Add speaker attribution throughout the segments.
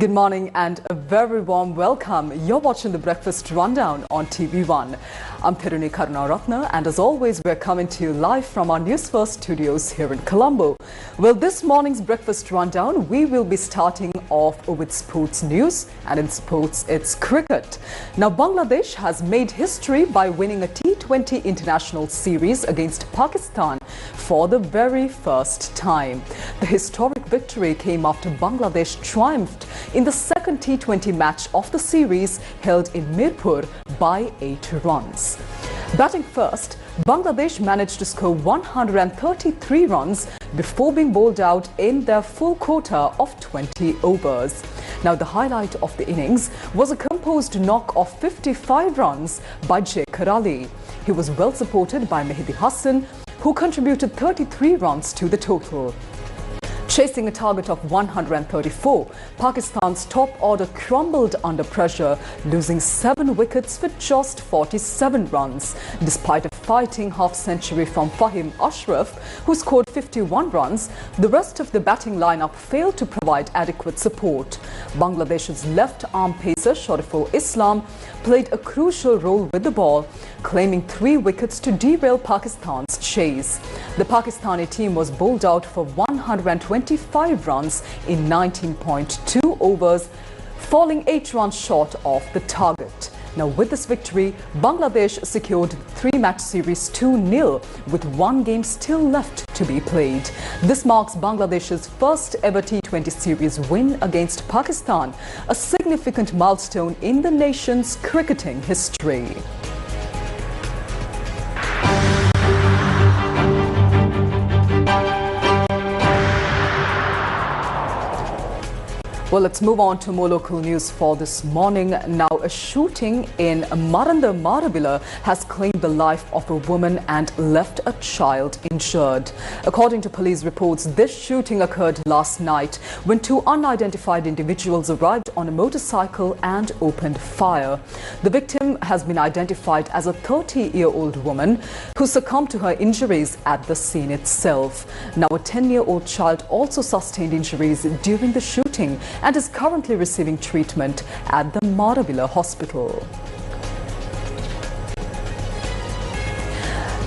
Speaker 1: Good morning and a very warm welcome. You're watching the Breakfast Rundown on TV1. I'm Therunee Karunaratne, and as always, we're coming to you live from our Newsfirst studios here in Colombo. Well, this morning's Breakfast Rundown, we will be starting off with sports news, and in sports, it's cricket. Now, Bangladesh has made history by winning a T20 international series against Pakistan for the very first time. The historic victory came after Bangladesh triumphed in the second T20 match of the series held in Mirpur by 8 runs. Batting first, Bangladesh managed to score 133 runs before being bowled out in their full quota of 20 overs. Now, the highlight of the innings was a composed knock of 55 runs by J. Karali. He was well supported by Mehdi Hassan, who contributed 33 runs to the total. Chasing a target of 134, Pakistan's top order crumbled under pressure, losing 7 wickets for just 47 runs. Despite a fighting half-century from Fahim Ashraf, who scored 51 runs, the rest of the batting lineup failed to provide adequate support. Bangladesh's left-arm pacer Shariful Islam played a crucial role with the ball, claiming 3 wickets to derail Pakistan's chase. The Pakistani team was bowled out for 125 runs in 19.2 overs, falling 8 runs short of the target. Now, with this victory, Bangladesh secured 3-match series 2-0 with 1 game still left to be played. This marks Bangladesh's first ever T20 series win against Pakistan, a significant milestone in the nation's cricketing history. Well, let's move on to more local news for this morning. Now, a shooting in Maranda Marabila has claimed the life of a woman and left a child injured. According to police reports, this shooting occurred last night when 2 unidentified individuals arrived on a motorcycle and opened fire. The victim has been identified as a 30-year-old woman who succumbed to her injuries at the scene itself. Now, a 10-year-old child also sustained injuries during the shooting and is currently receiving treatment at the Marabila hospital.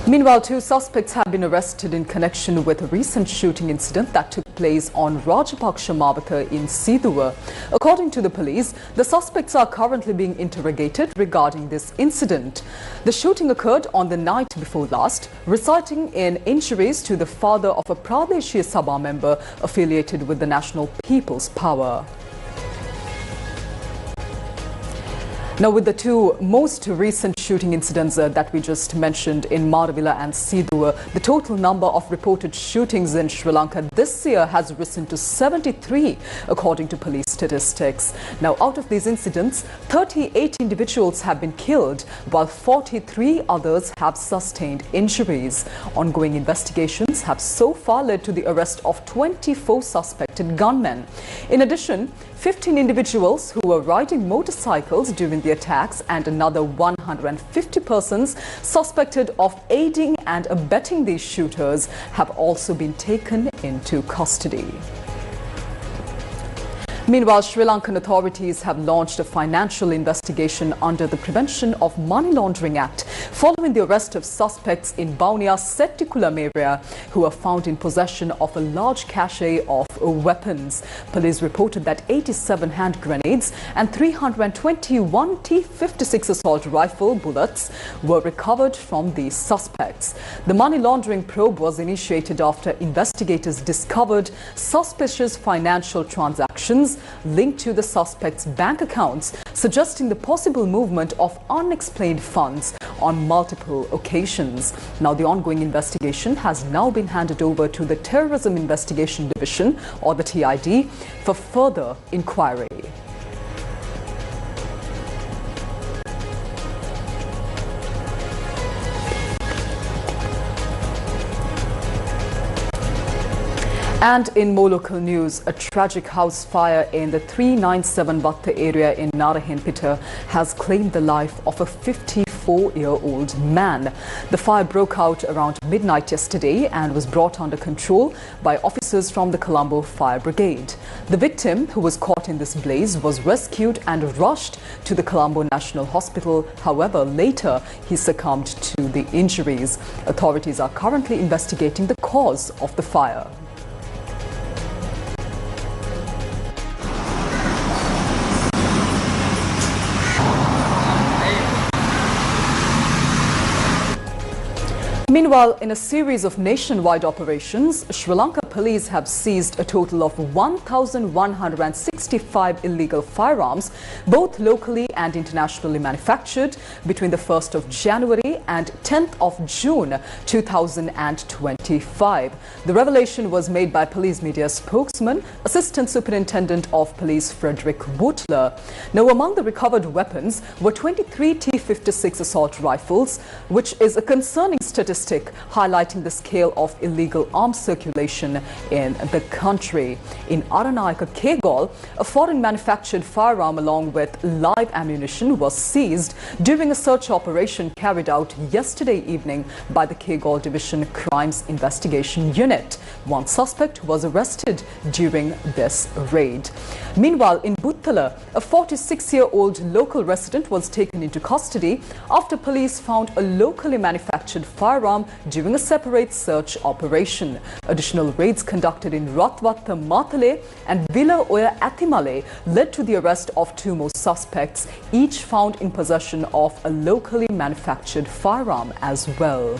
Speaker 1: Meanwhile, 2 suspects have been arrested in connection with a recent shooting incident that took place on Rajapaksha Mawatha in Sidua. According to the police, the suspects are currently being interrogated regarding this incident. The shooting occurred on the night before last, resulting in injuries to the father of a Pradeshia Sabha member affiliated with the National People's Power. Now, with the 2 most recent shooting incidents that we just mentioned in Marabila and Sidua, the total number of reported shootings in Sri Lanka this year has risen to 73, according to police statistics. Now, out of these incidents, 38 individuals have been killed, while 43 others have sustained injuries. Ongoing investigations have so far led to the arrest of 24 suspected gunmen. In addition, 15 individuals who were riding motorcycles during the attacks and another 150 persons suspected of aiding and abetting these shooters have also been taken into custody. Meanwhile, Sri Lankan authorities have launched a financial investigation under the Prevention of Money Laundering Act following the arrest of suspects in Baunia's Settikulam area who were found in possession of a large cache of weapons. Police reported that 87 hand grenades and 321 T56 assault rifle bullets were recovered from these suspects. The money laundering probe was initiated after investigators discovered suspicious financial transactions linked to the suspects' bank accounts, suggesting the possible movement of unexplained funds on multiple occasions. Now, the ongoing investigation has now been handed over to the Terrorism Investigation Division, or the TID, for further inquiry. And in more local news, a tragic house fire in the 397 Batta area in Narayanpeta has claimed the life of a 54-year-old man. The fire broke out around midnight yesterday and was brought under control by officers from the Colombo Fire Brigade. The victim, who was caught in this blaze, was rescued and rushed to the Colombo National Hospital. However, later he succumbed to the injuries. Authorities are currently investigating the cause of the fire. Meanwhile, in a series of nationwide operations, Sri Lanka police have seized a total of 1,165 illegal firearms, both locally and internationally manufactured, between the 1st of January and 10th of June 2025. The revelation was made by police media spokesman, Assistant Superintendent of Police Frederick Butler. Now, among the recovered weapons were 23 T56 assault rifles, which is a concerning statistic highlighting the scale of illegal arms circulation in the country. In Aranayaka Kegol, a foreign manufactured firearm along with live ammunition was seized during a search operation carried out yesterday evening by the Kegol Division Crimes Investigation Unit. One suspect was arrested during this raid. Meanwhile, in Buttala, a 46-year-old local resident was taken into custody after police found a locally manufactured firearm during a separate search operation. Additional raids conducted in Ratwatta Matale and Villa Oya Atimale led to the arrest of two more suspects, each found in possession of a locally manufactured firearm as well.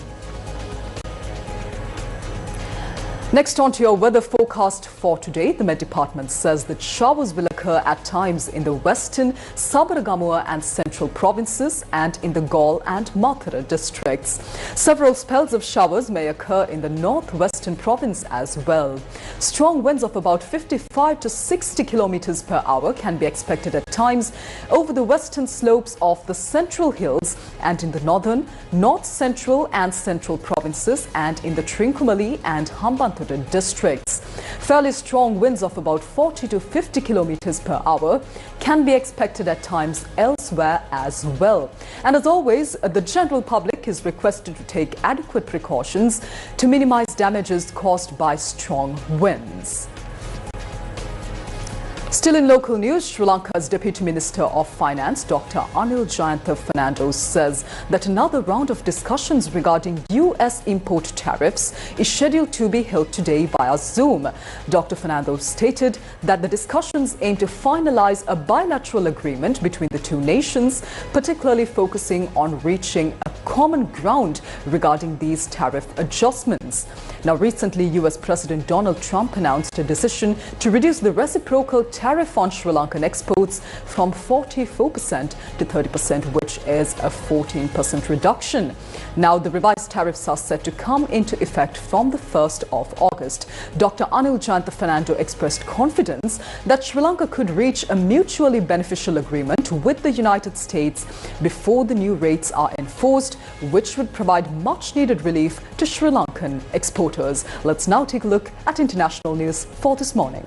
Speaker 1: Next, on to your weather forecast for today. The Met Department says that showers will occur at times in the western, Sabaragamuwa and central provinces and in the Gaul and Mathura districts. Several spells of showers may occur in the northwestern province as well. Strong winds of about 55 to 60 kilometers per hour can be expected at times over the western slopes of the central hills and in the northern, north central and central provinces and in the Trincomalee and Hambantota districts. Fairly strong winds of about 40 to 50 kilometers per hour can be expected at times elsewhere as well. And as always, the general public is requested to take adequate precautions to minimize damages caused by strong winds. Still in local news, Sri Lanka's Deputy Minister of Finance, Dr. Anil Jayantha Fernandes, says that another round of discussions regarding US import tariffs is scheduled to be held today via Zoom. Dr. Fernandes stated that the discussions aim to finalize a bilateral agreement between the two nations, particularly focusing on reaching a common ground regarding these tariff adjustments. Now, recently, US President Donald Trump announced a decision to reduce the reciprocal tariff on Sri Lankan exports from 44% to 30%, which is a 14% reduction. Now, the revised tariffs are set to come into effect from the 1st of August. Dr. Anil Jayantha Fernandes expressed confidence that Sri Lanka could reach a mutually beneficial agreement with the United States before the new rates are enforced, which would provide much-needed relief to Sri Lankan exporters. Let's now take a look at international news for this morning.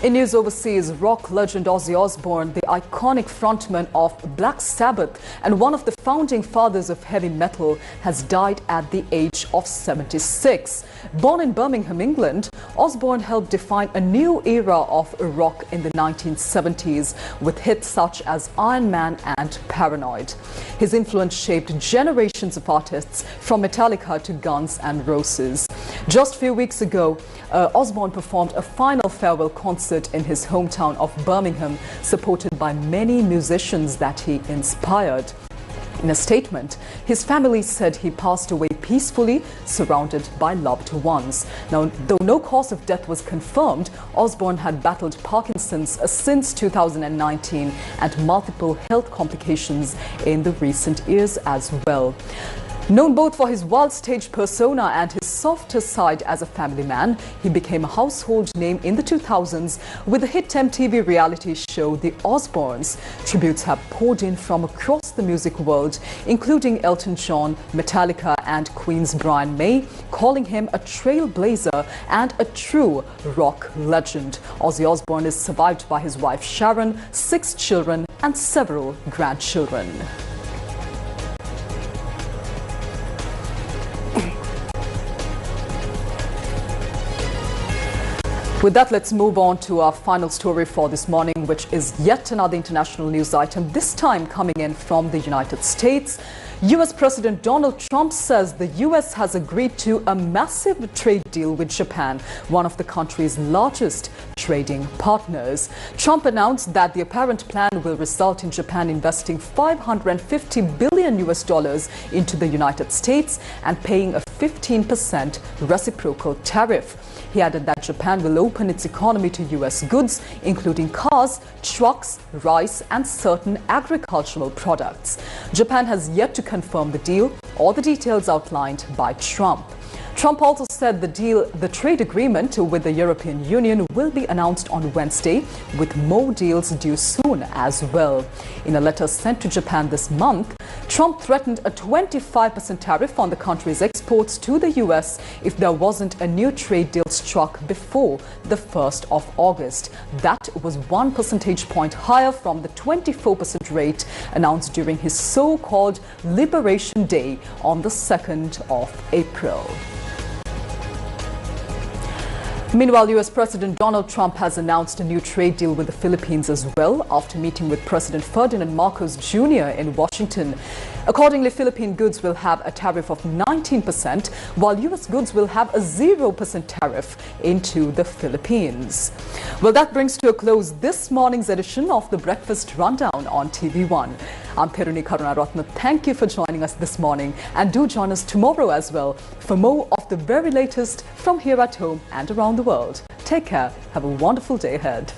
Speaker 1: In news overseas, rock legend Ozzy Osbourne, the iconic frontman of Black Sabbath and one of the founding fathers of heavy metal, has died at the age of 76. Born in Birmingham, England, Osbourne helped define a new era of rock in the 1970s with hits such as Iron Man and Paranoid. His influence shaped generations of artists from Metallica to Guns N' Roses. Just a few weeks ago, Osbourne performed a final farewell concert in his hometown of Birmingham, supported by many musicians that he inspired. In a statement, his family said he passed away peacefully, surrounded by loved ones. Now, though no cause of death was confirmed, Osbourne had battled Parkinson's since 2019 and multiple health complications in the recent years as well. Known both for his wild stage persona and his softer side as a family man, he became a household name in the 2000s with the hit MTV reality show The Osbournes. Tributes have poured in from across the music world, including Elton John, Metallica and Queen's Brian May, calling him a trailblazer and a true rock legend. Ozzy Osbourne is survived by his wife Sharon, 6 children and several grandchildren. With that, let's move on to our final story for this morning, which is yet another international news item, this time coming in from the United States. US President Donald Trump says the US has agreed to a massive trade deal with Japan, one of the country's largest trading partners. Trump announced that the apparent plan will result in Japan investing $550 billion into the United States and paying a 15% reciprocal tariff. He added that Japan will open its economy to US goods, including cars, trucks, rice and certain agricultural products. Japan has yet to confirm the deal or the details outlined by Trump. Trump also said the trade agreement with the European Union will be announced on Wednesday, with more deals due soon as well. In a letter sent to Japan this month, Trump threatened a 25% tariff on the country's exports to the US if there wasn't a new trade deal struck before the 1st of August. That was 1 percentage point higher from the 24% rate announced during his so-called Liberation Day on the 2nd of April. Meanwhile, US President Donald Trump has announced a new trade deal with the Philippines as well after meeting with President Ferdinand Marcos Jr. in Washington. Accordingly, Philippine goods will have a tariff of 19%, while US goods will have a 0% tariff into the Philippines. Well, that brings to a close this morning's edition of the Breakfast Rundown on TV1. I'm Therunee Karunaratne. Thank you for joining us this morning, and do join us tomorrow as well for more of the very latest from here at home and around the world. Take care. Have a wonderful day ahead.